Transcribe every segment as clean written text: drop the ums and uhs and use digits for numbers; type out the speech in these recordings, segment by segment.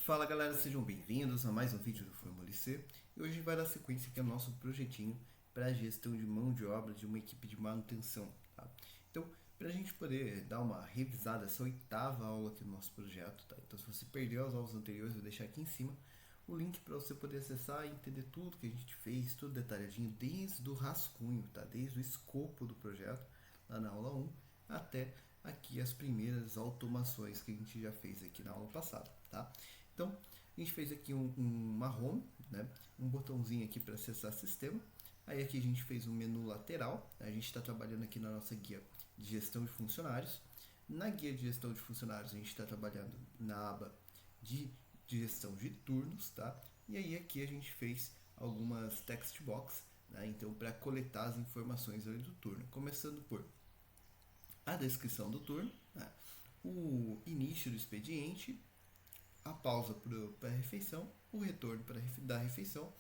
Fala galera, sejam bem-vindos a mais um vídeo do Fórmula C e hoje vai dar sequência aqui ao nosso projetinho para a gestão de mão de obra de uma equipe de manutenção. Tá? Então, para a gente poder dar uma revisada, essa oitava aula aqui do nosso projeto, tá? Então se você perdeu as aulas anteriores, eu vou deixar aqui em cima o link para você poder acessar e entender tudo que a gente fez, tudo detalhadinho, desde o rascunho, tá? Desde o escopo do projeto, lá na aula 1, até aqui as primeiras automações que a gente já fez aqui na aula passada, tá? Então, a gente fez aqui uma home, né? Um botãozinho aqui para acessar o sistema. Aí aqui a gente fez um menu lateral, né? A gente está trabalhando aqui na nossa guia de gestão de funcionários. Na guia de gestão de funcionários, a gente está trabalhando na aba de gestão de turnos, tá? E aí aqui a gente fez algumas text box, né? Então, para coletar as informações ali do turno. Começando por a descrição do turno, né? O início do expediente, a pausa para a refeição, o retorno da refeição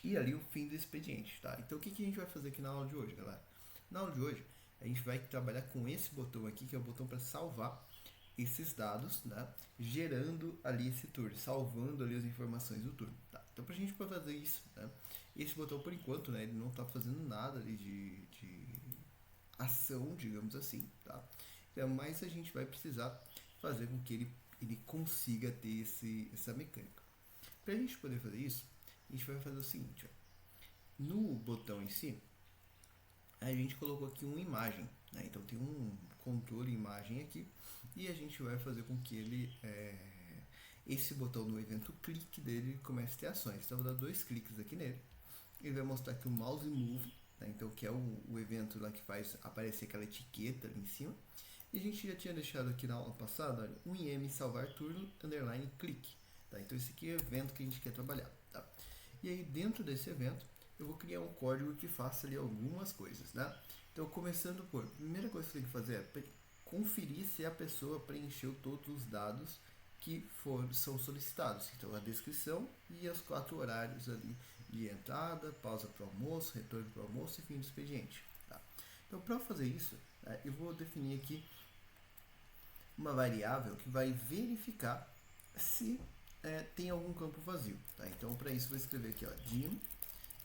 e ali o fim do expediente, tá? Então o que a gente vai fazer aqui na aula de hoje, galera? Na aula de hoje a gente vai trabalhar com esse botão aqui, que é o botão para salvar esses dados, né? Gerando ali esse turno, salvando ali as informações do turno, tá? Então para a gente poder fazer isso, né? Esse botão por enquanto, né? Ele não está fazendo nada ali de ação, digamos assim, tá? Então, mas a gente vai precisar fazer com que ele consiga ter essa mecânica. Para a gente poder fazer isso, a gente vai fazer o seguinte, ó. No botão em si, a gente colocou aqui uma imagem, né? Então tem um controle imagem aqui e a gente vai fazer com que esse botão no evento clique dele comece a ter ações. Então eu vou dar 2 cliques aqui nele, ele vai mostrar aqui o mouse move, né? Então que é o evento lá que faz aparecer aquela etiqueta ali em cima. E a gente já tinha deixado aqui na aula passada, olha, um IM salvar turno underline clique. Tá? Então esse aqui é o evento que a gente quer trabalhar. Tá? E aí dentro desse evento eu vou criar um código que faça ali algumas coisas. Né? Então começando por, a primeira coisa que eu tenho que fazer é conferir se a pessoa preencheu todos os dados que são solicitados. Então a descrição e os 4 horários ali de entrada, pausa para o almoço, retorno para o almoço e fim do expediente. Tá? Então para fazer isso, eu vou definir aqui uma variável que vai verificar se tem algum campo vazio. Tá? Então, para isso, vou escrever aqui, ó, dim,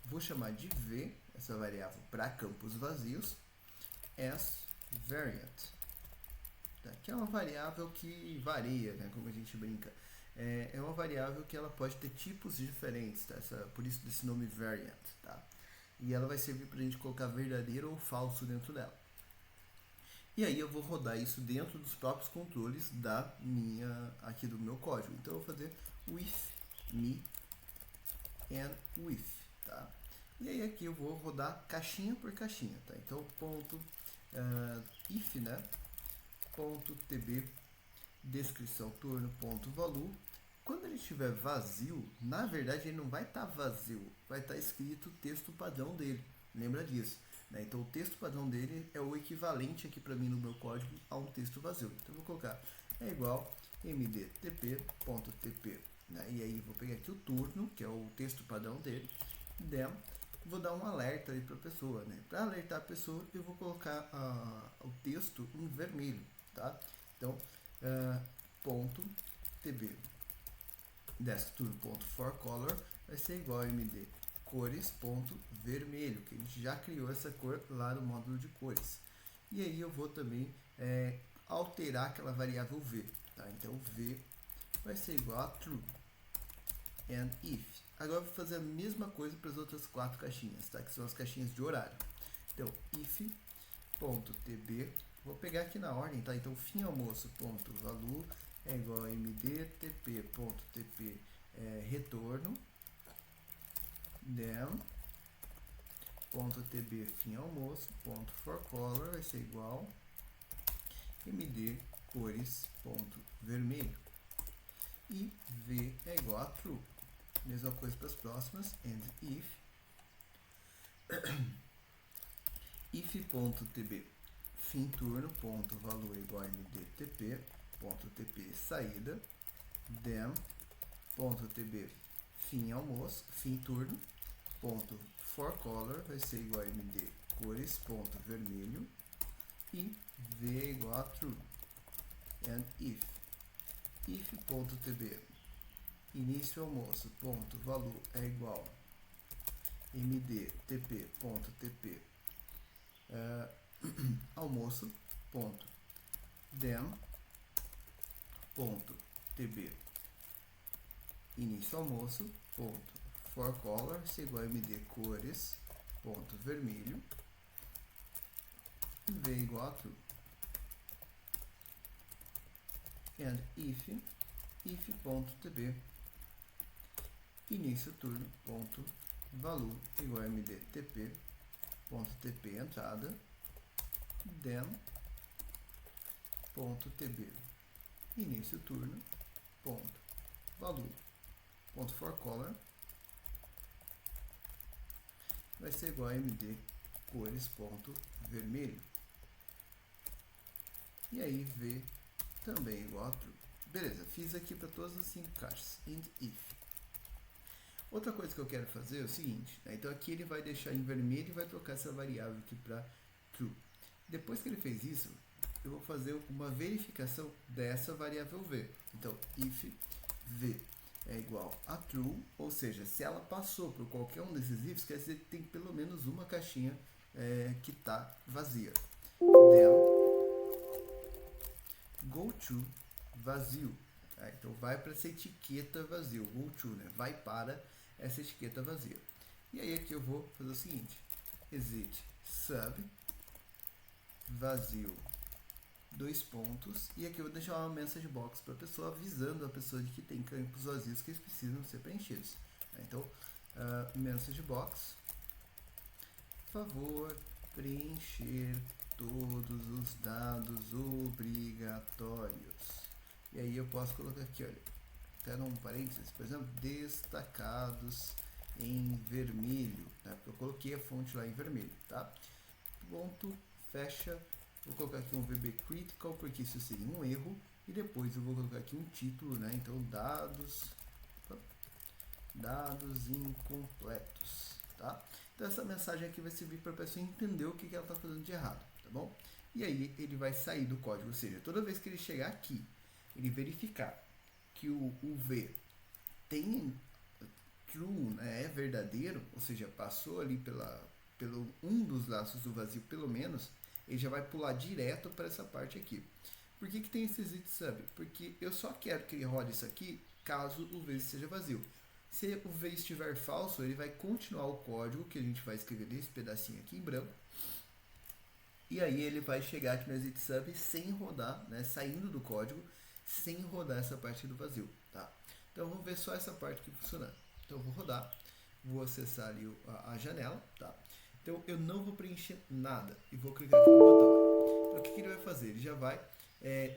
vou chamar de v, essa variável para campos vazios, as variant, tá? Que é uma variável que varia, né? Como a gente brinca. É uma variável que ela pode ter tipos diferentes, tá? Por isso desse nome variant. Tá? E ela vai servir para a gente colocar verdadeiro ou falso dentro dela. E aí eu vou rodar isso dentro dos próprios controles aqui do meu código. Então eu vou fazer with me and with, tá? E aí aqui eu vou rodar caixinha por caixinha, tá? Então ponto if, né? Ponto tb descrição turno ponto value. Quando ele estiver vazio, na verdade ele não vai estar vazio, vai estar escrito o texto padrão dele. Lembra disso? Né? Então o texto padrão dele é o equivalente aqui para mim no meu código a um texto vazio. Então eu vou colocar é igual mdtp.tp, né? E aí vou pegar aqui o turno, que é o texto padrão dele, then vou dar um alerta aí para a pessoa, né? Para alertar a pessoa eu vou colocar o texto em vermelho, tá? Então ponto tb desktop.forcolor vai ser igual a md cores.vermelho, que a gente já criou essa cor lá no módulo de cores. E aí eu vou também alterar aquela variável v. Tá? Então v vai ser igual a true and if. Agora eu vou fazer a mesma coisa para as outras 4 caixinhas, tá? Que são as caixinhas de horário. Então if.tb, vou pegar aqui na ordem, tá? Então fim almoço.value é igual a mdtp.tp retorno, then .tb fim almoço .forcolor vai ser igual md cores.vermelho e v é igual a true. Mesma coisa para as próximas, and if.tb fim turno.value igual a mdtp.tp saída, then .tb fim almoço, fim turno, ponto forcolor vai ser igual a md cores.vermelho e v é igual a true and if if.tb início almoço ponto valor é igual mdtp.tp almoço ponto dem ponto tb início almoço ponto for color é igual a md cores ponto vermelho v igual a true and if.tb início turno ponto valor igual a mdtp ponto tp entrada dem ponto tb início turno ponto valor ponto for color vai ser igual a md cores ponto vermelho e aí v também igual a true. Beleza, fiz aqui para todas as 5 caixas and if. Outra coisa que eu quero fazer é o seguinte, né? Então aqui ele vai deixar em vermelho e vai trocar essa variável aqui para true. Depois que ele fez isso, eu vou fazer uma verificação dessa variável v. Então if v é igual a true, ou seja, se ela passou por qualquer um desses ifs, quer dizer que tem pelo menos uma caixinha que está vazia. Then go to vazio. Então vai para essa etiqueta vazio, go to, né? Vai para essa etiqueta vazia. E aí aqui eu vou fazer o seguinte, exit sub vazio, dois pontos, e aqui eu vou deixar uma message box para a pessoa, avisando a pessoa de que tem campos vazios que eles precisam ser preenchidos. Então, message box, favor preencher todos os dados obrigatórios. E aí eu posso colocar aqui, olha, até um parênteses, por exemplo, destacados em vermelho, tá? Porque eu coloquei a fonte lá em vermelho, tá? Ponto, fecha, vou colocar aqui um VB critical, porque isso seria um erro, e depois eu vou colocar aqui um título, né? Então, dados incompletos, tá? Então, essa mensagem aqui vai servir para a pessoa entender o que ela está fazendo de errado, tá bom? E aí, ele vai sair do código, ou seja, toda vez que ele chegar aqui, ele verificar que o V tem true, né, é verdadeiro, ou seja, passou ali pelo um dos laços do vazio, pelo menos, ele já vai pular direto para essa parte aqui. Por que tem esse exit sub? Porque eu só quero que ele rode isso aqui caso o V esteja vazio. Se o V estiver falso, ele vai continuar o código que a gente vai escrever nesse pedacinho aqui em branco. E aí ele vai chegar aqui no exit sub sem rodar, né, saindo do código, sem rodar essa parte do vazio, tá? Então vamos ver só essa parte aqui funcionando. Então eu vou rodar, vou acessar ali a janela, tá? Então eu não vou preencher nada e vou clicar aqui no botão. Então o que ele vai fazer? Ele já vai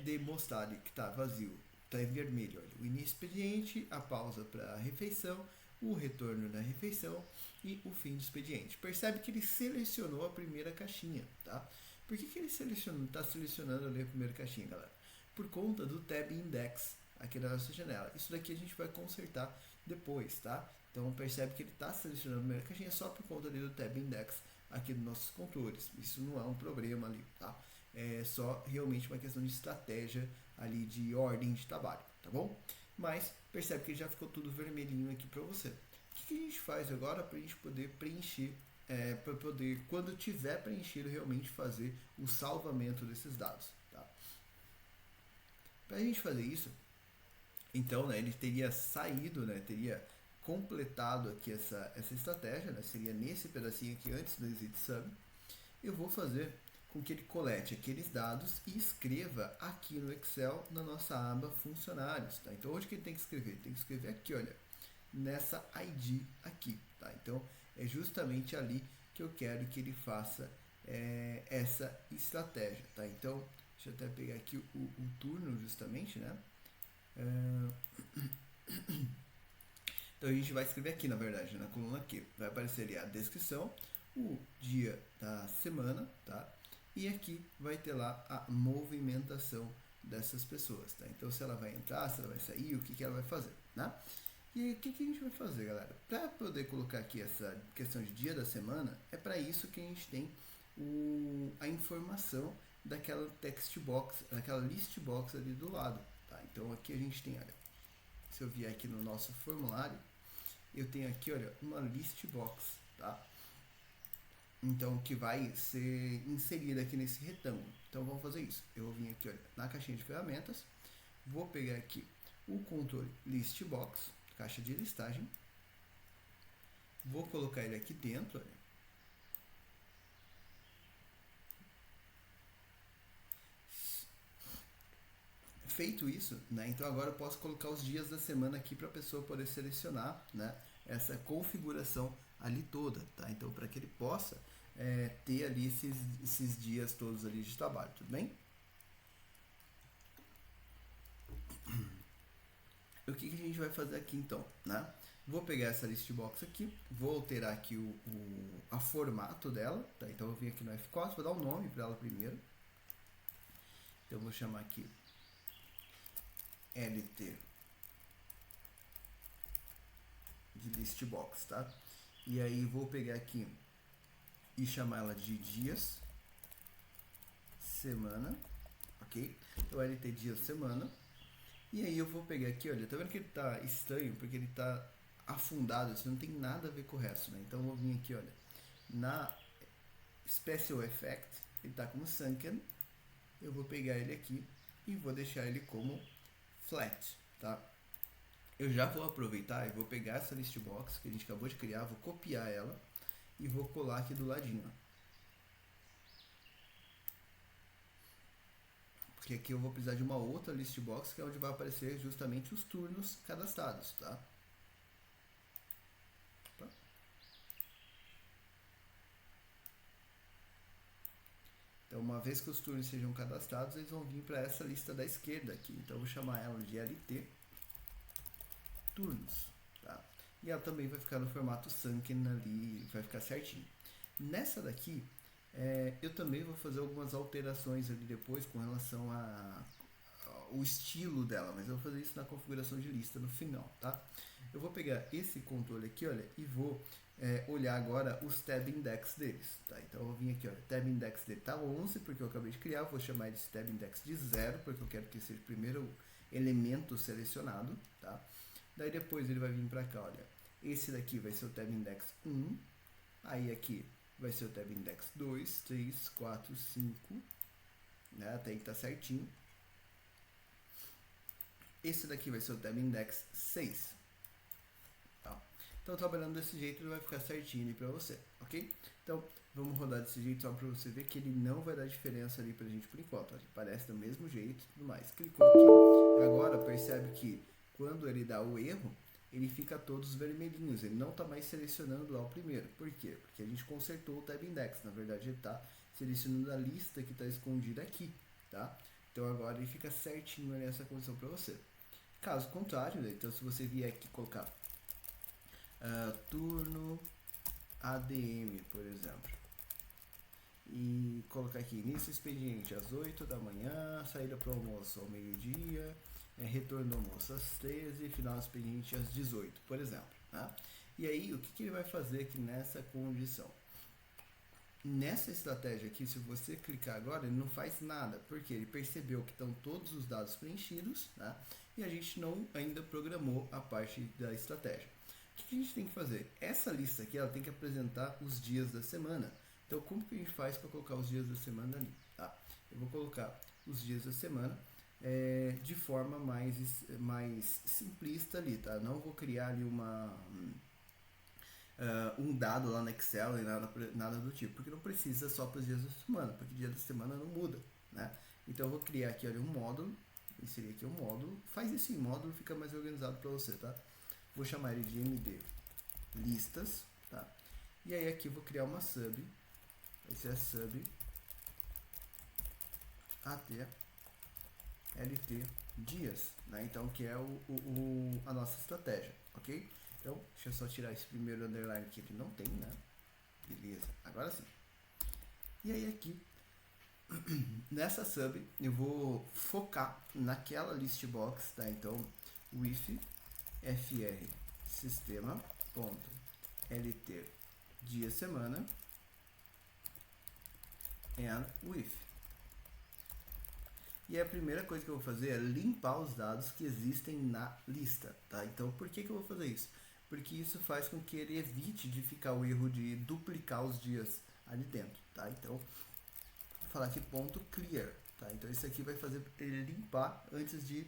demonstrar ali que está vazio, está em vermelho, olha, o início do expediente, a pausa para a refeição, o retorno da refeição e o fim do expediente. Percebe que ele selecionou a primeira caixinha, tá? Por que ele está selecionando ali a primeira caixinha, galera? Por conta do tab index aqui da nossa janela. Isso daqui a gente vai consertar depois, tá? Então percebe que ele está selecionando a primeira caixinha só por conta ali do tab index aqui dos nossos controles. Isso não é um problema ali, tá? É só realmente uma questão de estratégia ali de ordem de trabalho, tá bom? Mas percebe que já ficou tudo vermelhinho aqui para você. O que a gente faz agora para a gente poder preencher, para poder, quando tiver preenchido, realmente fazer o salvamento desses dados, tá? Para a gente fazer isso, então, né, ele teria saído, né, teria completado aqui essa estratégia, né, seria nesse pedacinho aqui antes do exit sub. Eu vou fazer com que ele colete aqueles dados e escreva aqui no Excel na nossa aba funcionários, tá? Então, onde que ele tem que escrever? Ele tem que escrever aqui, olha, nessa ID aqui, tá? Então, é justamente ali que eu quero que ele faça essa estratégia, tá? Então, deixa eu até pegar aqui o turno justamente, né? Então a gente vai escrever aqui, na verdade, na coluna aqui, vai aparecer ali a descrição, o dia da semana, tá? E aqui vai ter lá a movimentação dessas pessoas, tá? Então se ela vai entrar, se ela vai sair, o que ela vai fazer, né? E o que a gente vai fazer, galera? Para poder colocar aqui essa questão de dia da semana, é para isso que a gente tem a informação daquela text box, daquela list box ali do lado, tá? Então aqui a gente tem, olha, se eu vier aqui no nosso formulário, eu tenho aqui, olha, uma list box, tá? Então, que vai ser inserida aqui nesse retângulo. Então, vamos fazer isso. Eu vou vir aqui, olha, na caixinha de ferramentas, vou pegar aqui o controle list box, caixa de listagem, vou colocar ele aqui dentro, olha. Feito isso, né, então agora eu posso colocar os dias da semana aqui para a pessoa poder selecionar, né, essa configuração ali toda, tá? Então, para que ele possa ter ali esses dias todos ali de trabalho, tudo bem? O que a gente vai fazer aqui então, né? Vou pegar essa list box aqui, vou alterar aqui a formato dela, tá? Então eu vim aqui no F4, vou dar um nome para ela primeiro. Então eu vou chamar aqui LT de list box, tá? E aí vou pegar aqui e chamar ela de dias semana, ok? Então LT dias semana. E aí eu vou pegar aqui, olha, tá vendo que ele tá estranho, porque ele tá afundado, isso não tem nada a ver com o resto, né? Então eu vou vir aqui, olha, na Special Effect, ele tá como Sunken, eu vou pegar ele aqui e vou deixar ele como Flat, tá? Eu já vou aproveitar e vou pegar essa list box que a gente acabou de criar, vou copiar ela e vou colar aqui do ladinho, ó. Porque aqui eu vou precisar de uma outra list box, que é onde vai aparecer justamente os turnos cadastrados, tá? Então, uma vez que os turnos sejam cadastrados, eles vão vir para essa lista da esquerda aqui. Então, eu vou chamar ela de LT turnos, tá? E ela também vai ficar no formato Sunken ali, vai ficar certinho. Nessa daqui, eu também vou fazer algumas alterações ali depois com relação ao estilo dela, mas eu vou fazer isso na configuração de lista no final, tá? Eu vou pegar esse controle aqui, olha, e vou olhar agora os tab index deles, tá? Então eu vou vir aqui, olha, tab index dele tá 11, porque eu acabei de criar, vou chamar ele de tab index de 0, porque eu quero que seja o primeiro elemento selecionado, tá? Daí depois ele vai vir para cá, olha, esse daqui vai ser o tab index 1, aí aqui vai ser o tab index 2, 3, 4, 5, né? Até aí tá certinho. Esse daqui vai ser o tab index 6. Tá? Então, trabalhando desse jeito, ele vai ficar certinho ali para você, ok? Então, vamos rodar desse jeito só para você ver que ele não vai dar diferença ali pra gente por enquanto. Ele parece do mesmo jeito e tudo mais. Clicou aqui, agora percebe que quando ele dá o erro, ele fica todos vermelhinhos, ele não está mais selecionando lá o primeiro. Por quê? Porque a gente consertou o tab index, na verdade ele está selecionando a lista que está escondida aqui, tá? Então agora ele fica certinho nessa condição para você. Caso contrário, né? Então se você vier aqui colocar turno ADM, por exemplo, e colocar aqui início expediente às 8 da manhã, saída para o almoço ao meio-dia, retorno do almoço às 13, final do expediente às 18, por exemplo, né? E aí, o que ele vai fazer aqui nessa condição? Nessa estratégia aqui, se você clicar agora, ele não faz nada, porque ele percebeu que estão todos os dados preenchidos, né? E a gente não ainda programou a parte da estratégia. O que a gente tem que fazer? Essa lista aqui, ela tem que apresentar os dias da semana. Então, como que a gente faz para colocar os dias da semana ali? Tá? Eu vou colocar os dias da semana de forma mais simplista ali, tá? Não vou criar ali um dado lá no Excel e nada do tipo, porque não precisa só para os dias da semana, porque dia da semana não muda, né? Então eu vou criar aqui olha, um módulo, inserir aqui um módulo, faz isso em módulo, fica mais organizado para você, tá? Vou chamar ele de MD listas, tá? E aí aqui eu vou criar uma sub, vai ser a sub até LT dias, né? Então que é a nossa estratégia, ok? Então deixa eu só tirar esse primeiro underline aqui que não tem, né? Beleza, agora sim. E aí aqui nessa sub eu vou focar naquela list box, tá? Então with fr sistema ponto lt dia semana and with. E a primeira coisa que eu vou fazer é limpar os dados que existem na lista, tá? Então, por que eu vou fazer isso? Porque isso faz com que ele evite de ficar o erro de duplicar os dias ali dentro, tá? Então, vou falar aqui ponto clear, tá? Então, isso aqui vai fazer ele limpar antes de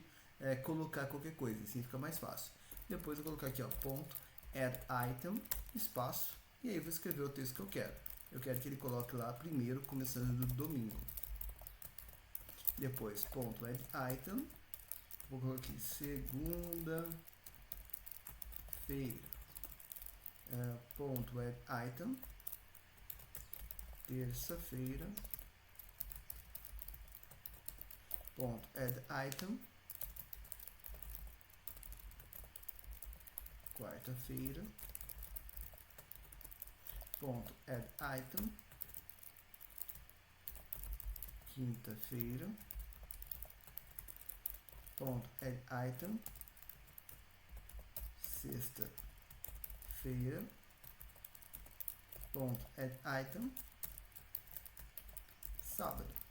colocar qualquer coisa, assim fica mais fácil. Depois eu vou colocar aqui, ó, ponto add item, espaço, e aí eu vou escrever o texto que eu quero. Eu quero que ele coloque lá primeiro, começando do domingo. Depois, ponto add item, vou colocar aqui segunda-feira, ponto add item, terça-feira, ponto add item, quarta-feira, ponto add item, quinta-feira, ponto add item, sexta-feira, ponto add item, sábado.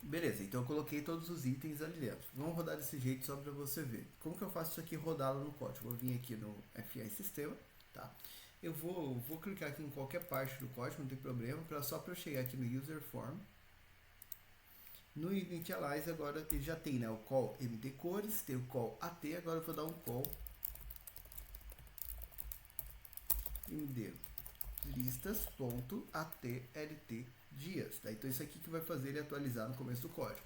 Beleza, então eu coloquei todos os itens ali dentro. Vamos rodar desse jeito só para você ver. Como que eu faço isso aqui rodá-lo no código? Eu vou vir aqui no FI Sistema, tá? Eu vou clicar aqui em qualquer parte do código, não tem problema, só para eu chegar aqui no User Form. No Initialize agora ele já tem, né, o call MD cores, tem o call AT, agora eu vou dar um call MD listas.atlt dias, tá? Então isso aqui que vai fazer ele atualizar no começo do código.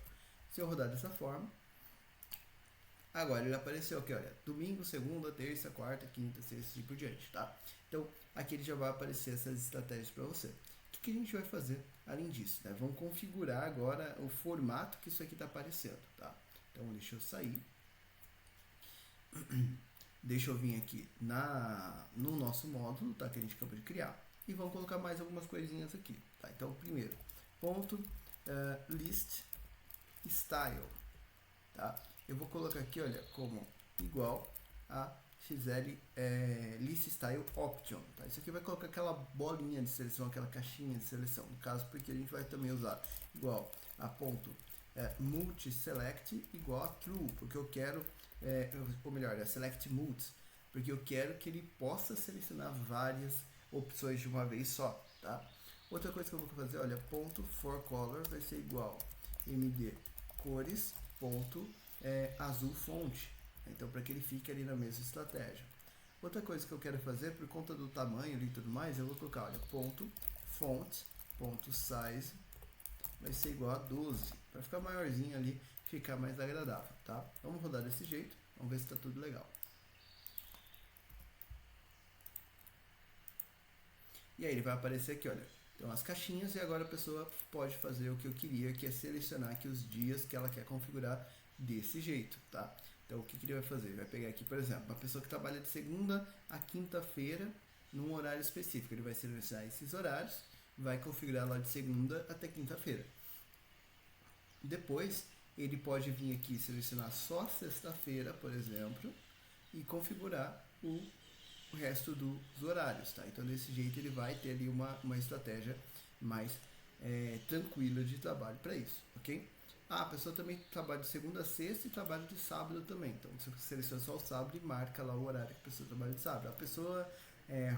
Se eu rodar dessa forma, agora ele apareceu aqui, olha, domingo, segunda, terça, quarta, quinta, sexta e por diante, tá? Então aqui ele já vai aparecer essas estratégias para você. O que a gente vai fazer além disso, né? Vamos configurar agora o formato que isso aqui está aparecendo, tá? Então deixa eu sair. Deixa eu vir aqui no nosso módulo, tá? Que a gente acabou de criar. E vamos colocar mais algumas coisinhas aqui, tá? Então, primeiro, ponto list style, tá? Eu vou colocar aqui, olha, como igual a xl list style option, tá? Isso aqui vai colocar aquela bolinha de seleção, aquela caixinha de seleção, no caso, porque a gente vai também usar igual a ponto multi select igual a true, porque eu quero ou melhor, select multi, porque eu quero que ele possa selecionar várias opções de uma vez só, tá? Outra coisa que eu vou fazer, olha, ponto for color vai ser igual md cores ponto azul fonte, então para que ele fique ali na mesma estratégia. Outra coisa que eu quero fazer, por conta do tamanho e tudo mais, eu vou colocar, olha, ponto font ponto size vai ser igual a 12, para ficar maiorzinho ali, ficar mais agradável, tá? Vamos rodar desse jeito, vamos ver se está tudo legal. E aí ele vai aparecer aqui, olha, então as caixinhas, e agora a pessoa pode fazer o que eu queria, que é selecionar aqui os dias que ela quer configurar desse jeito, tá? Então o que ele vai fazer? Ele vai pegar aqui, por exemplo, uma pessoa que trabalha de segunda a quinta-feira num horário específico, ele vai selecionar esses horários, vai configurar lá de segunda até quinta-feira. Depois ele pode vir aqui e selecionar só sexta-feira, por exemplo, e configurar o resto dos horários, tá? Então desse jeito ele vai ter ali uma estratégia mais tranquila de trabalho para isso, ok? A pessoa também trabalha de segunda a sexta e trabalha de sábado também. Então você seleciona só o sábado e marca lá o horário que a pessoa trabalha de sábado. A pessoa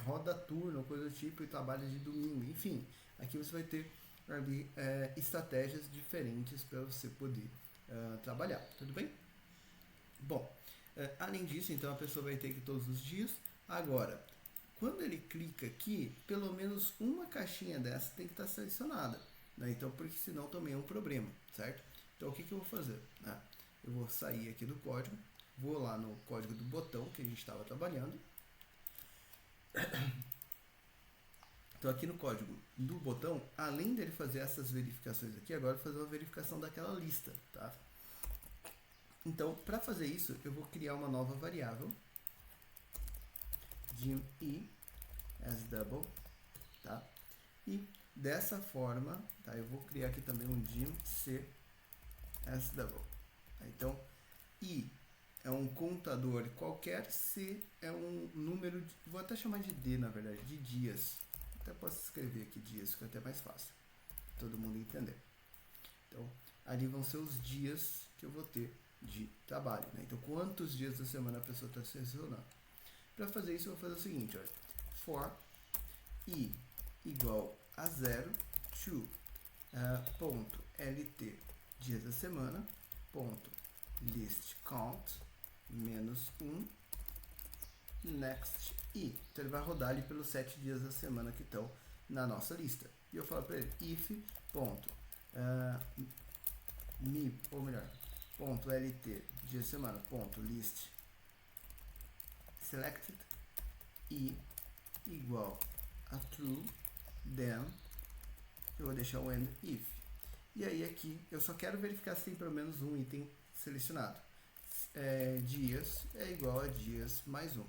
roda turno, coisa do tipo, e trabalha de domingo, enfim. Aqui você vai ter ali estratégias diferentes para você poder trabalhar, tudo bem? Bom, além disso, então a pessoa vai ter que todos os dias. Agora, quando ele clica aqui, pelo menos uma caixinha dessa tem que estar selecionada, né? Então, porque senão também é um problema, certo? Então, o que eu vou fazer? Eu vou sair aqui do código, vou lá no código do botão que a gente estava trabalhando. Então, aqui no código do botão, além dele fazer essas verificações aqui, agora eu vou fazer uma verificação daquela lista, tá? Então, para fazer isso, eu vou criar uma nova variável, dim e as double, tá? E dessa forma, tá? Eu vou criar aqui também um dim c as double. Tá? Então, i é um contador qualquer, c é um número, vou até chamar de d na verdade, de dias. Até posso escrever aqui dias, fica até mais fácil, todo mundo entender. Então, ali vão ser os dias que eu vou ter de trabalho, né? Então, quantos dias da semana a pessoa está selecionando. Para fazer isso, eu vou fazer o seguinte, olha. For i igual a 0 to ponto lt dias da semana, ponto list count menos 1 next i. Então ele vai rodar ali pelos 7 dias da semana que estão na nossa lista. E eu falo para ele if ponto me, ou melhor, ponto lt dia da semana, ponto list selected i igual a true, then eu vou deixar o end if. E aí aqui eu só quero verificar se tem pelo menos um item selecionado. Dias é igual a dias mais um.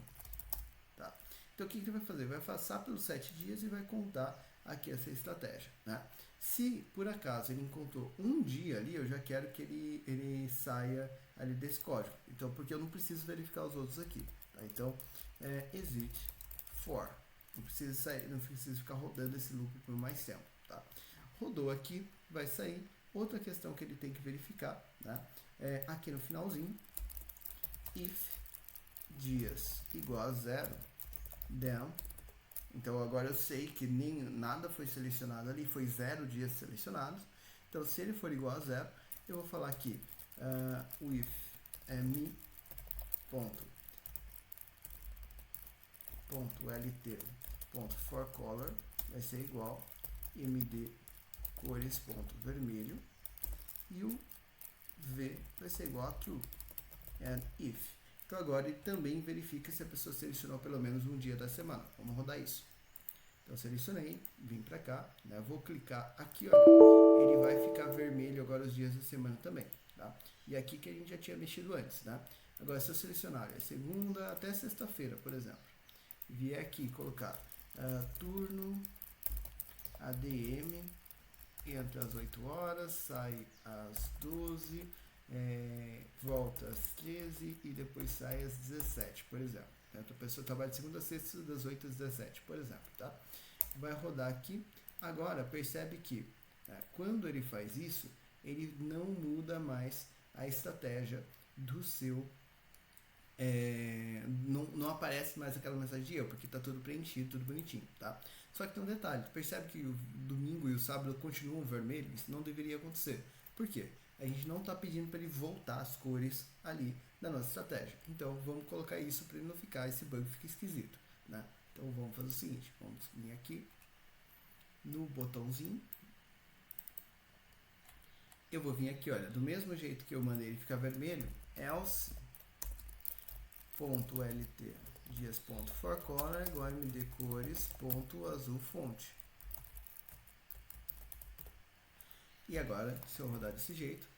Tá? Então o que ele vai fazer? Vai passar pelos 7 dias e vai contar aqui essa estratégia. Né? Se por acaso ele encontrou um dia ali, eu já quero que ele saia ali desse código. Então, porque eu não preciso verificar os outros aqui. Tá? Então, exit for. Não precisa sair, não precisa ficar rodando esse loop por mais tempo. Tá? Rodou aqui, vai sair. Outra questão que ele tem que verificar, né? Aqui no finalzinho, if dias igual a 0, then, então agora eu sei que nada foi selecionado ali, foi 0 dias selecionados. Então se ele for igual a 0, eu vou falar aqui with me ponto lt ponto for color vai ser igual md cores ponto vermelho e o v vai ser igual a true and if. Então agora ele também verifica se a pessoa selecionou pelo menos um dia da semana. Vamos rodar isso. Então selecionei, vim para cá, né? Vou clicar aqui, olha, ele vai ficar vermelho agora os dias da semana também, tá? E aqui que a gente já tinha mexido antes, né? Agora se eu selecionar segunda até sexta-feira, por exemplo, vier aqui colocar turno ADM, entra às 8 horas, sai às 12, volta às 13 e depois sai às 17, por exemplo. Então, a pessoa trabalha de segunda a sexta, das 8 às 17, por exemplo. Tá? Vai rodar aqui. Agora, percebe que quando ele faz isso, ele não muda mais a estratégia do seu... não aparece mais aquela mensagem de erro, porque está tudo preenchido, tudo bonitinho. Tá? Só que tem um detalhe, percebe que o domingo e o sábado continuam vermelhos? Isso não deveria acontecer. Por quê? A gente não está pedindo para ele voltar as cores ali da nossa estratégia. Então, vamos colocar isso para ele não ficar, esse bug fica esquisito. Né? Então, vamos fazer o seguinte, vamos vir aqui no botãozinho. Eu vou vir aqui, olha, do mesmo jeito que eu mandei ele ficar vermelho, else .lt dias.forcolor igual a md cores azul fonte. E agora, se eu rodar desse jeito,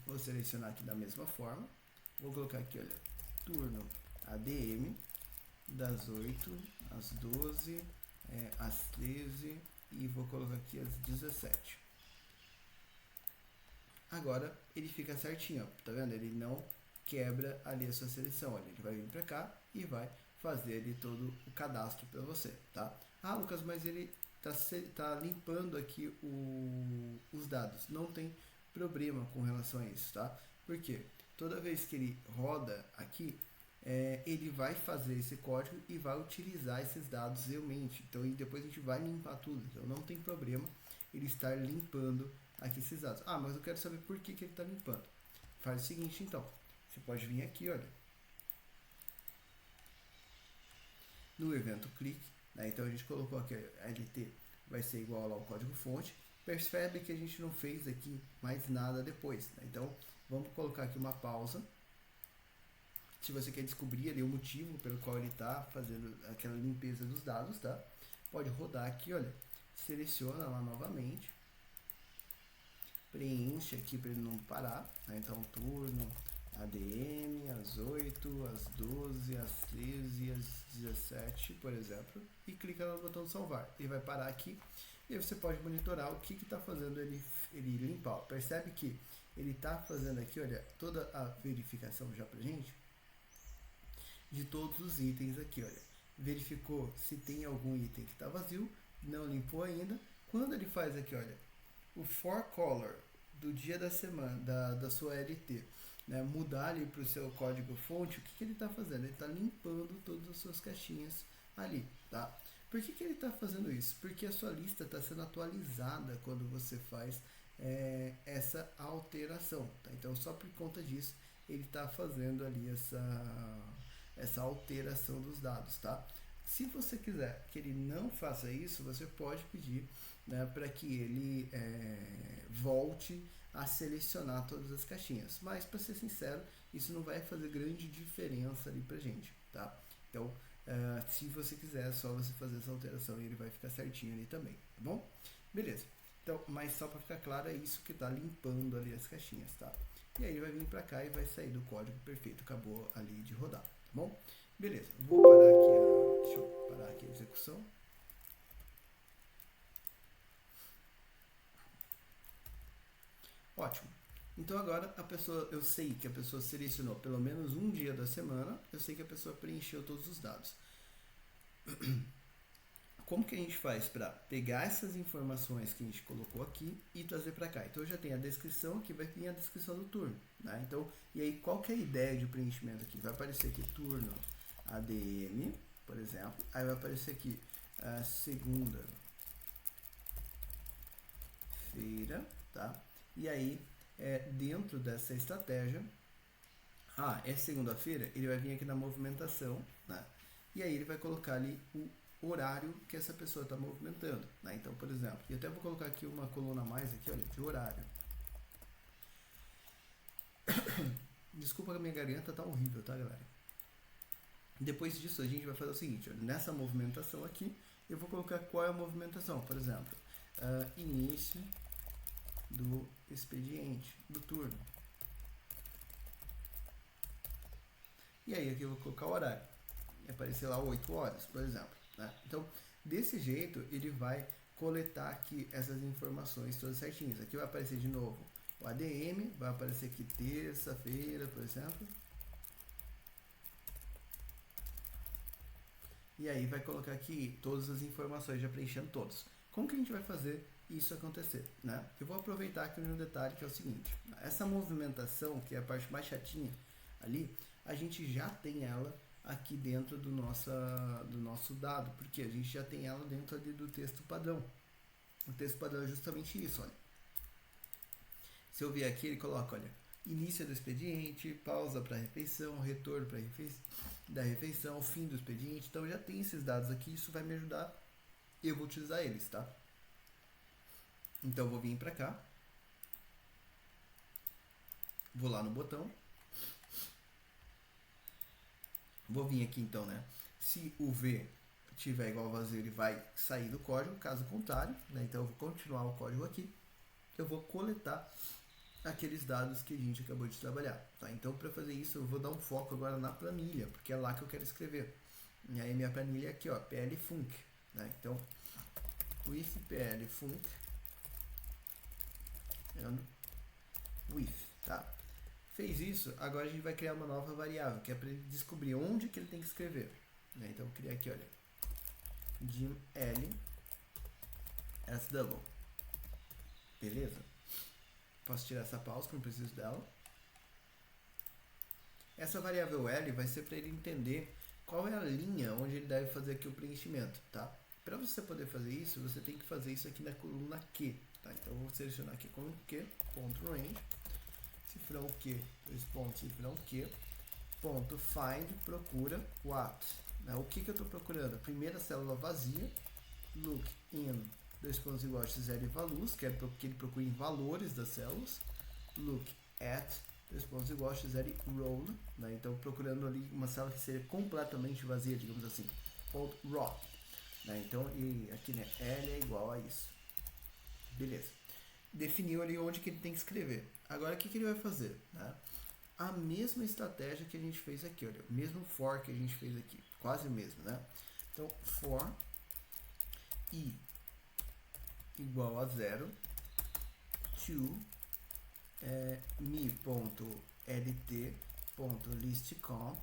vou selecionar aqui da mesma forma, vou colocar aqui, olha, turno ADM das 8 às 12, às 13 e vou colocar aqui às 17. Agora ele fica certinho, ó, tá vendo? Ele não quebra ali a sua seleção, olha, ele vai vir para cá e vai fazer ali todo o cadastro para você, tá? Ah, Lucas, mas ele tá limpando aqui os dados, não tem problema com relação a isso, tá? Porque toda vez que ele roda aqui, ele vai fazer esse código e vai utilizar esses dados realmente, então e depois a gente vai limpar tudo, então não tem problema ele estar limpando aqui esses dados. Ah, mas eu quero saber por que ele está limpando. Faz o seguinte, então, você pode vir aqui, olha, no evento clique, né? Então a gente colocou aqui a LT vai ser igual ao código fonte. Percebe que a gente não fez aqui mais nada depois, né? Então vamos colocar aqui uma pausa. Se você quer descobrir ali o motivo pelo qual ele está fazendo aquela limpeza dos dados, tá? Pode rodar aqui, olha, seleciona lá novamente, preenche aqui para ele não parar, né? Então turno ADM às 8, às 12, às 13, às 17, por exemplo, e clica no botão salvar. Ele vai parar aqui e aí você pode monitorar o que está fazendo ele limpar. Percebe que ele está fazendo aqui, olha, toda a verificação já pra gente de todos os itens aqui, olha. Verificou se tem algum item que está vazio, não limpou ainda. Quando ele faz aqui, olha, o for color do dia da semana, da sua LT, né, mudar ali para o seu código fonte, o que ele está fazendo? Ele está limpando todas as suas caixinhas ali, tá? Por que ele está fazendo isso? Porque a sua lista está sendo atualizada quando você faz essa alteração, tá? Então, só por conta disso, ele está fazendo ali essa alteração dos dados, tá? Se você quiser que ele não faça isso, você pode pedir, né, para que ele volte a selecionar todas as caixinhas. Mas, para ser sincero, isso não vai fazer grande diferença ali pra gente, tá? Então, se você quiser, é só você fazer essa alteração e ele vai ficar certinho ali também, tá bom? Beleza. Então, mas só para ficar claro, é isso que está limpando ali as caixinhas, tá? E aí ele vai vir para cá e vai sair do código perfeito, acabou ali de rodar, tá bom? Beleza, vou parar aqui deixa eu parar aqui a execução. Ótimo. Então agora a pessoa, eu sei que a pessoa selecionou pelo menos um dia da semana, eu sei que a pessoa preencheu todos os dados. Como que a gente faz para pegar essas informações que a gente colocou aqui e trazer para cá? Então eu já tenho a descrição, aqui vai vir a descrição do turno, né? Então, e aí qual que é a ideia de preenchimento aqui? Vai aparecer aqui turno ADM, por exemplo, aí vai aparecer aqui segunda-feira, tá? E aí, dentro dessa estratégia, é segunda-feira, ele vai vir aqui na movimentação, né? E aí ele vai colocar ali o horário que essa pessoa está movimentando, né? Então, por exemplo, eu até vou colocar aqui uma coluna a mais aqui, olha, de horário. Desculpa que a minha garganta tá horrível, tá, galera? Depois disso, a gente vai fazer o seguinte, olha, nessa movimentação aqui, eu vou colocar qual é a movimentação, por exemplo, início do expediente, do turno. E aí aqui eu vou colocar o horário. Vai aparecer lá 8 horas, por exemplo, né? Então, desse jeito, ele vai coletar aqui essas informações todas certinhas. Aqui vai aparecer de novo o ADM, vai aparecer aqui terça-feira, por exemplo. E aí vai colocar aqui todas as informações, já preenchendo todos. Como que a gente vai fazer isso acontecer, né? Eu vou aproveitar aqui um detalhe que é o seguinte. Essa movimentação, que é a parte mais chatinha ali, a gente já tem ela aqui dentro do nosso dado, porque a gente já tem ela dentro ali do texto padrão. O texto padrão é justamente isso, olha. Se eu vier aqui, ele coloca, olha, início do expediente, pausa para refeição, retorno para da refeição, fim do expediente. Então já tem esses dados aqui, isso vai me ajudar, eu vou utilizar eles, tá? Então eu vou vir para cá, vou lá no botão, vou vir aqui então, né? Se o V tiver igual a vazio, ele vai sair do código, caso contrário, né? Então eu vou continuar o código aqui, eu vou coletar aqueles dados que a gente acabou de trabalhar, tá? Então para fazer isso eu vou dar um foco agora na planilha, porque é lá que eu quero escrever. E aí minha planilha é aqui, ó, plfunc, né? Então with plfunc and with, tá? Fez isso, agora a gente vai criar uma nova variável, que é para ele descobrir onde que ele tem que escrever, né? Então eu criar aqui, olha, dim l s double, beleza? Posso tirar essa pausa, que não preciso dela. Essa variável L vai ser para ele entender qual é a linha onde ele deve fazer aqui o preenchimento, tá? Para você poder fazer isso, você tem que fazer isso aqui na coluna Q, tá? Então eu vou selecionar aqui coluna Q, ponto range, cifrão Q, dois pontos, cifrão Q, ponto find, procura what, né? O que eu estou procurando? A primeira célula vazia, look in, dois pontos iguais a zero e values, quero que ele procure em valores das células, look at, dois pontos iguais a zero e row, né? Então procurando ali uma célula que seja completamente vazia, digamos assim, ponto raw, né? Então, e aqui, né, L é igual a isso, beleza, definiu ali onde que ele tem que escrever. Agora o que ele vai fazer, né? A mesma estratégia que a gente fez aqui, olha, o mesmo for que a gente fez aqui, quase o mesmo, né? Então for i igual a zero to mi.lt.listCount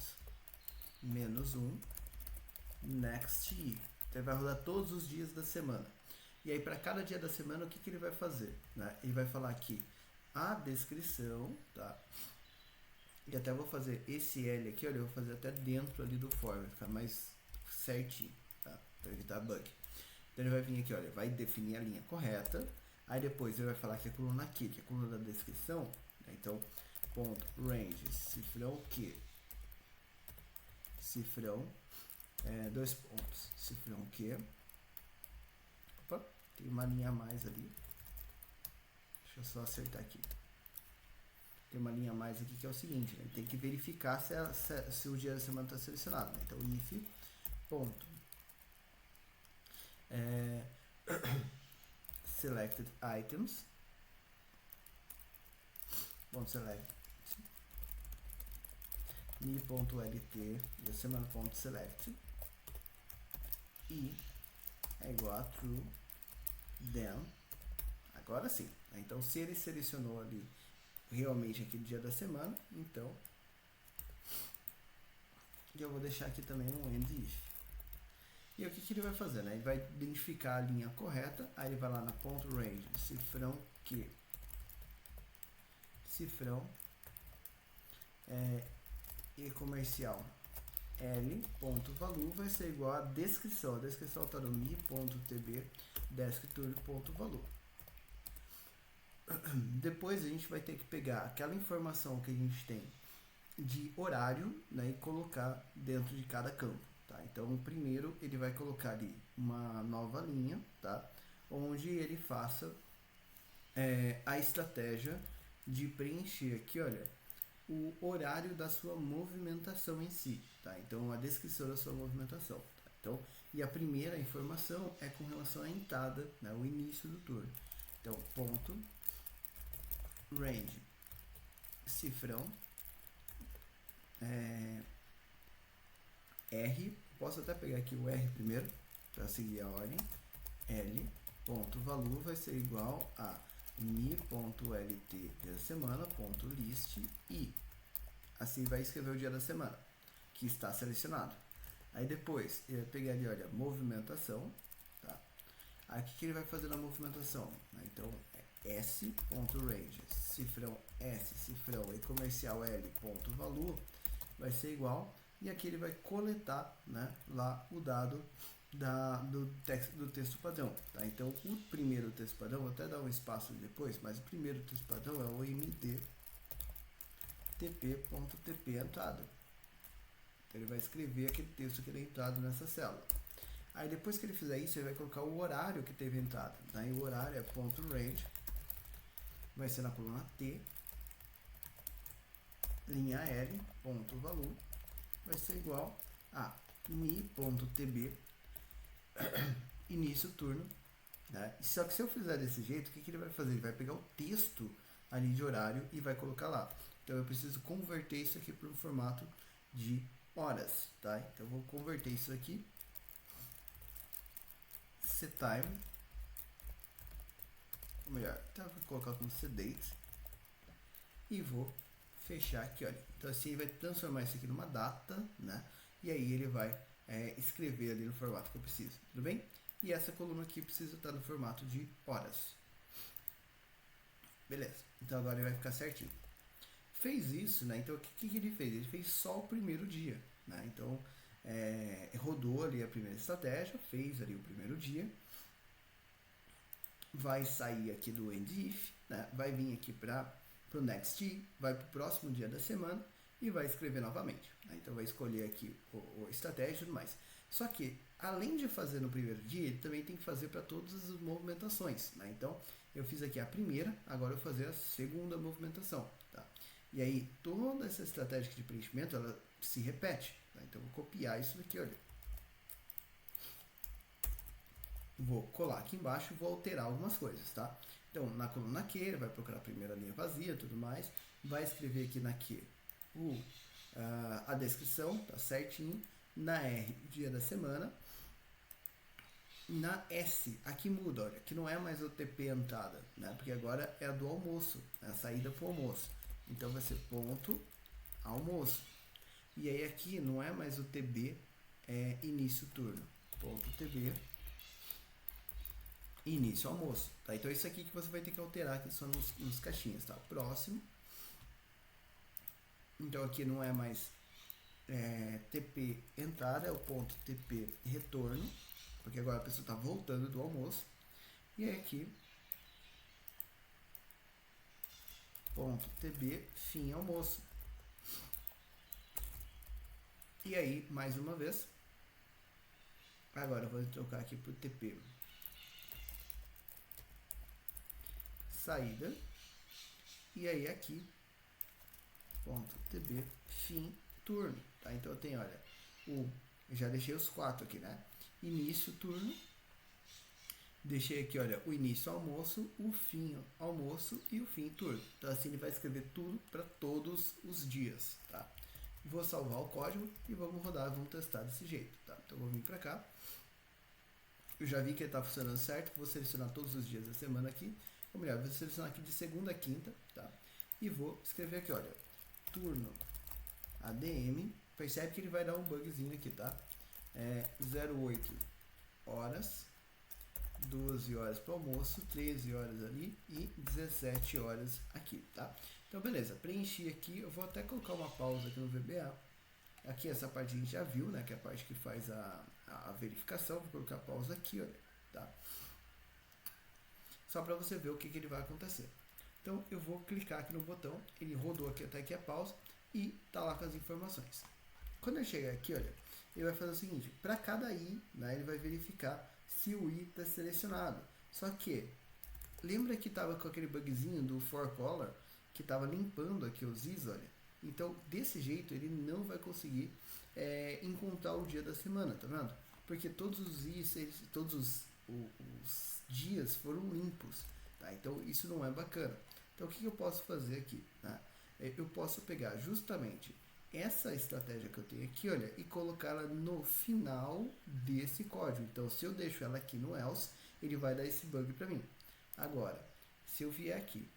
menos 1 next i. Então vai rodar todos os dias da semana. E aí para cada dia da semana o que ele vai fazer, né? Ele vai falar aqui a descrição, tá? E até vou fazer esse L aqui, olha, eu vou fazer até dentro ali do for, vai ficar mais certinho, tá? Para evitar bug. Então ele vai vir aqui, olha, vai definir a linha correta, aí depois ele vai falar que a coluna aqui, que é a coluna da descrição, né? Então, ponto range, cifrão Q, cifrão, dois pontos, cifrão Q, opa, tem uma linha a mais ali, deixa eu só acertar aqui. Tem uma linha a mais aqui que é o seguinte, né? Tem que verificar se o dia da semana está selecionado, né? Então, if, ponto, selected items, ponto select, mi.lt, da semana.select, e é igual a true, then, agora sim, né? Então, se ele selecionou ali realmente aquele dia da semana, então eu vou deixar aqui também um end if. E o que ele vai fazer, né? Ele vai identificar a linha correta, aí ele vai lá na ponto range, cifrão Q, cifrão e comercial L.value vai ser igual a descrição. A descrição está no mi.tb desktop.value. Depois a gente vai ter que pegar aquela informação que a gente tem de horário, né, e colocar dentro de cada campo, tá? Então, primeiro ele vai colocar ali uma nova linha, tá? Onde ele faça a estratégia de preencher aqui, olha, o horário da sua movimentação em si, tá? Então, a descrição da sua movimentação, tá? Então, e a primeira informação é com relação à entrada, né, o início do turno. Então, ponto range, cifrão, R, posso até pegar aqui o R primeiro, para seguir a ordem, L.value vai ser igual a mi.lt da semana.list e assim vai escrever o dia da semana, que está selecionado. Aí depois, ele vai pegar ali, olha, movimentação, tá? Aí o que ele vai fazer na movimentação? Então, s.range, cifrão S, cifrão e comercial L.value vai ser igual, e aqui ele vai coletar, né, lá o dado do texto padrão, tá? Então, o primeiro texto padrão, vou até dar um espaço depois, mas o primeiro texto padrão é o md tp.tp entrada. Então, ele vai escrever aquele texto que ele é entrado nessa célula. Aí, depois que ele fizer isso, ele vai colocar o horário que teve entrada, né? E o horário é ponto .range, vai ser na coluna T, linha L, ponto value, vai ser igual a mi.tb início turno, né? Só que se eu fizer desse jeito, o que ele vai fazer? Ele vai pegar o texto ali de horário e vai colocar lá. Então eu preciso converter isso aqui para um formato de horas, tá? Então eu vou converter isso aqui, setime, ou melhor, então eu vou colocar como cdate e vou fechar aqui, olha. Então assim ele vai transformar isso aqui numa data, né? E aí ele vai escrever ali no formato que eu preciso, tudo bem? E essa coluna aqui precisa estar no formato de horas. Beleza, então agora ele vai ficar certinho. Fez isso, né? Então o que ele fez? Ele fez só o primeiro dia, né? Então rodou ali a primeira estratégia, fez ali o primeiro dia, vai sair aqui do end if, né? Vai vir aqui para o next, vai para o próximo dia da semana e vai escrever novamente, né? Então vai escolher aqui a estratégia e tudo mais. Só que, além de fazer no primeiro dia, ele também tem que fazer para todas as movimentações, né? Então, eu fiz aqui a primeira, agora eu vou fazer a segunda movimentação, tá? E aí, toda essa estratégia de preenchimento, ela se repete, tá? Então, eu vou copiar isso daqui, olha. Vou colar aqui embaixo e vou alterar algumas coisas, tá? Então, na coluna Q, ele vai procurar a primeira linha vazia e tudo mais, vai escrever aqui na Q a descrição, tá certinho. Na R, dia da semana. Na S, aqui muda, olha, que não é mais o TP entrada, né? Porque agora é a do almoço, é a saída para o almoço. Então vai ser ponto almoço. E aí aqui não é mais o TB início turno. Ponto TB início almoço, tá? Então isso aqui que você vai ter que alterar, que são nos caixinhas, tá? Próximo. Então aqui não é mais TP entrada, é o ponto TP retorno, porque agora a pessoa está voltando do almoço. E aí aqui, ponto TB fim almoço. E aí, mais uma vez, agora eu vou trocar aqui por TP saída. E aí aqui, ponto TB fim turno, tá? Então eu tenho, olha, eu já deixei os 4 aqui, né? Início turno, deixei aqui, olha, o início almoço, o fim almoço e o fim turno. Então assim ele vai escrever tudo para todos os dias, tá? Vou salvar o código e vamos rodar, vamos testar desse jeito, tá? Então eu vou vir para cá. Eu já vi que ele está funcionando certo, vou selecionar todos os dias da semana aqui. Ou melhor, vou selecionar aqui de segunda a quinta, tá? E vou escrever aqui, olha, turno ADM. Percebe que ele vai dar um bugzinho aqui, tá? 08 horas, 12 horas para o almoço, 13 horas ali e 17 horas aqui, tá? Então, beleza, preenchi aqui, eu vou até colocar uma pausa aqui no VBA. Aqui essa parte a gente já viu, né, que é a parte que faz a verificação. Vou colocar pausa aqui, olha, tá? Só para você ver o que ele vai acontecer. Então, eu vou clicar aqui no botão, ele rodou aqui até aqui a pausa e tá lá com as informações. Quando eu chegar aqui, olha, ele vai fazer o seguinte, para cada i, né, ele vai verificar se o i está selecionado. Só que, lembra que estava com aquele bugzinho do for color, que estava limpando aqui os i's, olha? Então, desse jeito, ele não vai conseguir encontrar o dia da semana, tá vendo? Porque todos os i's, todos os dias foram limpos, tá? Então, isso não é bacana. Então, o que eu posso fazer aqui, né? Eu posso pegar justamente essa estratégia que eu tenho aqui, olha, e colocá-la no final desse código. Então, se eu deixo ela aqui no else, ele vai dar esse bug para mim. Agora, se eu vier aqui,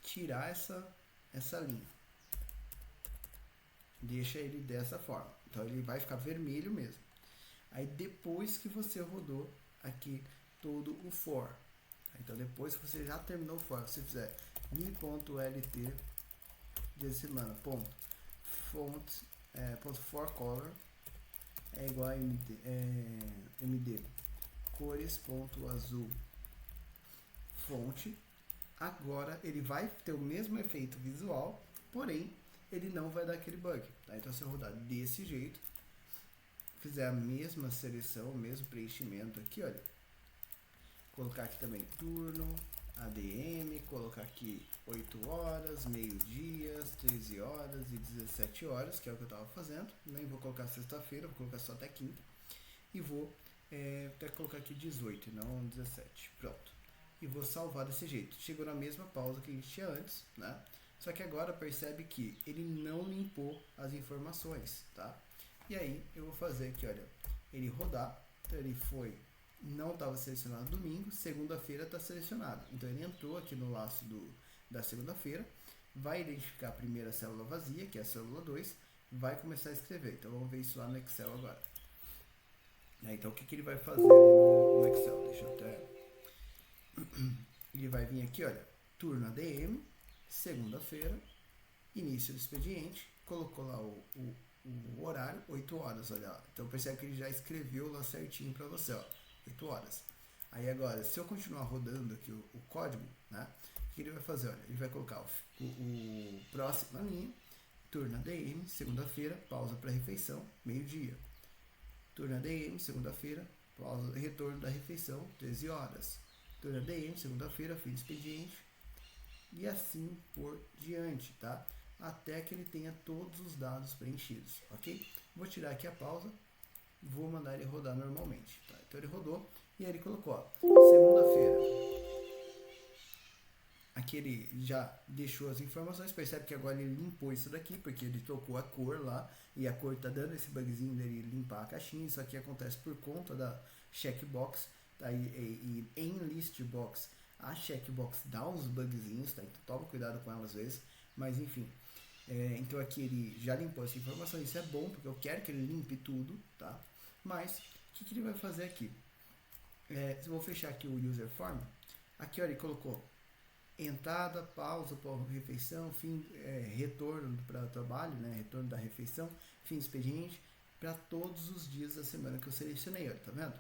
tirar essa linha, deixa ele dessa forma. Então, ele vai ficar vermelho mesmo. Aí, depois que você rodou aqui todo o for, então depois que você já terminou o for, você fizer mi.lt de semana ponto for color é igual a md cores.azul fonte. Agora ele vai ter o mesmo efeito visual, porém ele não vai dar aquele bug, tá? Então se eu rodar desse jeito, fizer a mesma seleção, o mesmo preenchimento aqui, olha, colocar aqui também turno, ADM, colocar aqui 8 horas, meio-dia, 13 horas e 17 horas, que é o que eu estava fazendo. Nem vou colocar sexta-feira, vou colocar só até quinta. E vou até colocar aqui 18 e não 17. Pronto. E vou salvar desse jeito. Chegou na mesma pausa que a gente tinha antes, né? Só que agora percebe que ele não limpou as informações, tá? E aí eu vou fazer aqui, olha, ele rodar. Então ele foi, não estava selecionado domingo, segunda-feira está selecionado. Então ele entrou aqui no laço da segunda-feira, vai identificar a primeira célula vazia, que é a célula 2, vai começar a escrever. Então vamos ver isso lá no Excel agora. Então o que ele vai fazer ali no Excel? Deixa eu até... Ele vai vir aqui, olha, turno ADM, segunda-feira, início do expediente, colocou lá o horário, 8 horas, olha lá. Então percebe que ele já escreveu lá certinho para você, ó, 8 horas. Aí agora, se eu continuar rodando aqui o código, né, o que ele vai fazer? Olha, ele vai colocar o próximo na linha, turno ADM, segunda-feira, pausa para refeição, meio-dia. Turno ADM, segunda-feira, pausa, retorno da refeição, 13 horas. Turno ADM, segunda-feira, fim do expediente. E assim por diante, tá? Até que ele tenha todos os dados preenchidos, ok? Vou tirar aqui a pausa, vou mandar ele rodar normalmente, tá? Então ele rodou e aí ele colocou, ó, segunda-feira. Aqui ele já deixou as informações, percebe que agora ele limpou isso daqui, porque ele trocou a cor lá, e a cor tá dando esse bugzinho dele limpar a caixinha. Isso aqui acontece por conta da checkbox, tá? E em list box, a checkbox dá uns bugzinhos, tá? Então toma cuidado com ela às vezes, mas enfim. Então aqui ele já limpou essa informação, isso é bom, porque eu quero que ele limpe tudo, tá? Mas, o que ele vai fazer aqui? Eu vou fechar aqui o user form. Aqui, ó, ele colocou entrada, pausa, refeição, fim, retorno para o trabalho, né? Retorno da refeição, fim expediente, para todos os dias da semana que eu selecionei, olha, tá vendo?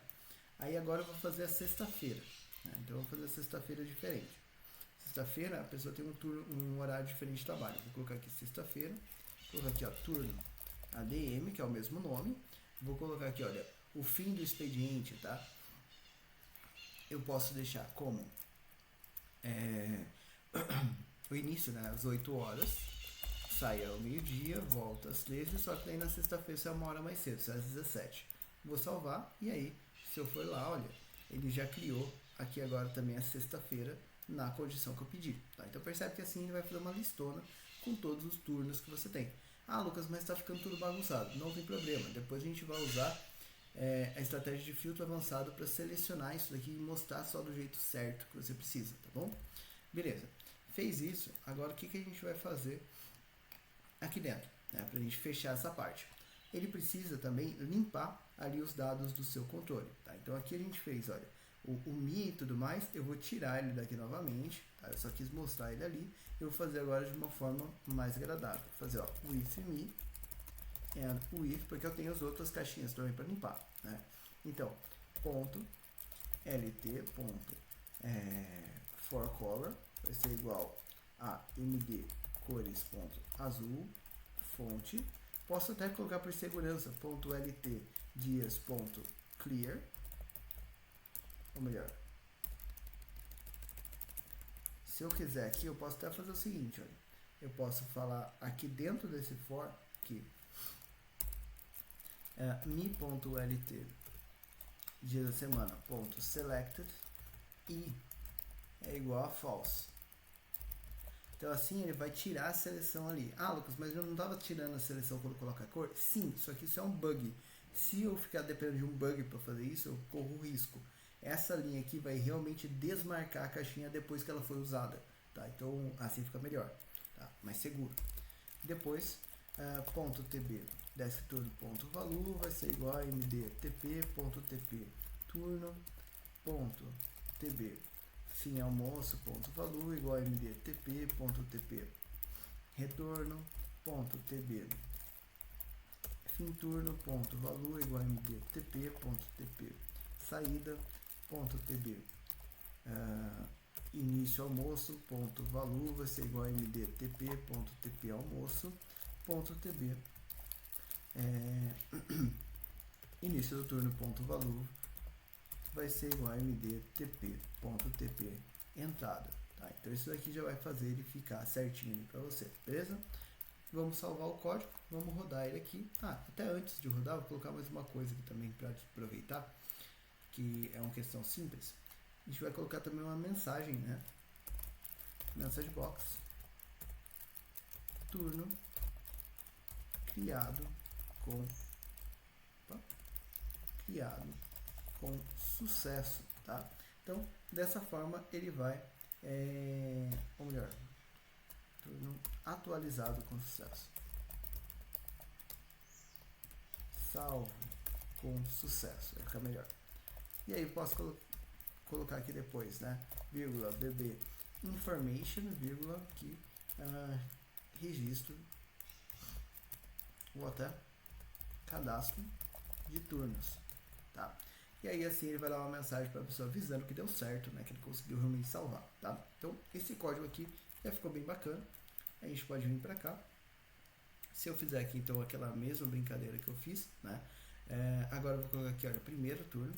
Aí agora eu vou fazer a sexta-feira, né? Então eu vou fazer a sexta-feira diferente. Sexta-feira a pessoa tem um horário diferente de trabalho. Vou colocar aqui sexta-feira, vou colocar aqui, ó, turno ADM, que é o mesmo nome. Vou colocar aqui, olha, o fim do expediente, tá? Eu posso deixar como o início, né, às 8 horas, sai ao meio-dia, volta às 13, só que aí na sexta-feira sai 1 hora mais cedo, sai às 17. Vou salvar e aí, se eu for lá, olha, ele já criou aqui agora também a sexta-feira na condição que eu pedi. Tá? Então percebe que assim ele vai fazer uma listona com todos os turnos que você tem. Ah, Lucas, mas está ficando tudo bagunçado. Não tem problema, depois a gente vai usar a estratégia de filtro avançado para selecionar isso daqui e mostrar só do jeito certo que você precisa, tá bom? Beleza, fez isso, agora o que a gente vai fazer aqui dentro, né, para a gente fechar essa parte? Ele precisa também limpar ali os dados do seu controle, tá? Então aqui a gente fez, olha, o Mi e tudo mais, eu vou tirar ele daqui novamente, tá? Eu só quis mostrar ele ali, eu vou fazer agora de uma forma mais agradável, vou fazer, ó, with Me and with, porque eu tenho as outras caixinhas também para limpar, né? Então, ponto lt ponto for color vai ser igual a md cores ponto azul fonte. Posso até colocar por segurança ponto lt dias ponto clear, ou melhor, se eu quiser aqui eu posso até fazer o seguinte, olha, eu posso falar aqui dentro desse for que mi.lt dia da semana ponto selected e é igual a false. Então assim ele vai tirar a seleção ali. Ah, Lucas, mas eu não estava tirando a seleção quando coloca a cor? Sim, só que isso é um bug. Se eu ficar dependendo de um bug para fazer isso, eu corro o risco. Essa linha aqui vai realmente desmarcar a caixinha depois que ela foi usada, tá? Então assim fica melhor, tá? Mais seguro. Depois ponto .tb desktop.value vai ser igual a mdtp.tp turno ponto .tb fim almoço ponto value igual a mdtp.tp retorno ponto .tb fim turno ponto value igual a mdtp.tp saída ponto .tb início almoço ponto value vai ser igual a mdtp.tp almoço ponto .tb início do turno ponto value vai ser igual a mdtp.tp entrada, tá? Então isso daqui já vai fazer ele ficar certinho para você, beleza? Vamos salvar o código, vamos rodar ele aqui. Até antes de rodar, vou colocar mais uma coisa aqui também para aproveitar, que é uma questão simples. A gente vai colocar também uma mensagem, né? Message box turno criado com sucesso, tá? Então, dessa forma, ele vai, ou melhor, turno atualizado com sucesso. Salvo com sucesso, vai ficar melhor. E aí eu posso colocar aqui depois, né? Vírgula, bb, information, vírgula, que registro ou até cadastro de turnos, tá? E aí assim ele vai dar uma mensagem para a pessoa avisando que deu certo, né? Que ele conseguiu realmente salvar, tá? Então esse código aqui já ficou bem bacana. A gente pode vir para cá. Se eu fizer aqui então aquela mesma brincadeira que eu fiz, né? Agora eu vou colocar aqui, olha, primeiro turno.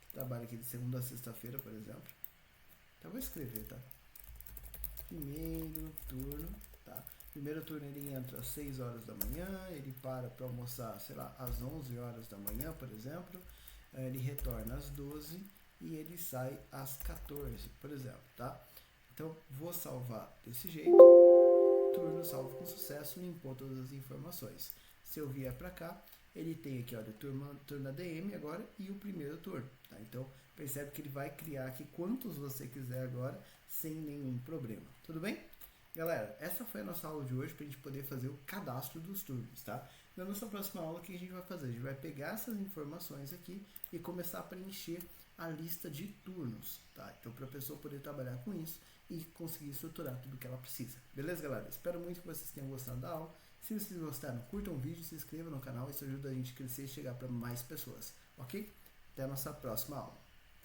Que trabalha aqui de segunda a sexta-feira, por exemplo. Então eu vou escrever, tá? Primeiro turno, tá? Primeiro turno ele entra às 6 horas da manhã, ele para almoçar, sei lá, às 11 horas da manhã, por exemplo. Ele retorna às 12 e ele sai às 14, por exemplo, tá? Então, vou salvar desse jeito. Turno salvo com sucesso, limpou todas as informações. Se eu vier para cá, ele tem aqui, olha, turno ADM agora e o primeiro turno, tá? Então, percebe que ele vai criar aqui quantos você quiser agora, sem nenhum problema. Tudo bem? Galera, essa foi a nossa aula de hoje para a gente poder fazer o cadastro dos turnos, tá? Na nossa próxima aula, o que a gente vai fazer? A gente vai pegar essas informações aqui e começar a preencher a lista de turnos, tá? Então, para a pessoa poder trabalhar com isso e conseguir estruturar tudo que ela precisa. Beleza, galera? Espero muito que vocês tenham gostado da aula. Se vocês gostaram, curtam o vídeo, se inscrevam no canal, isso ajuda a gente a crescer e chegar para mais pessoas, ok? Até a nossa próxima aula.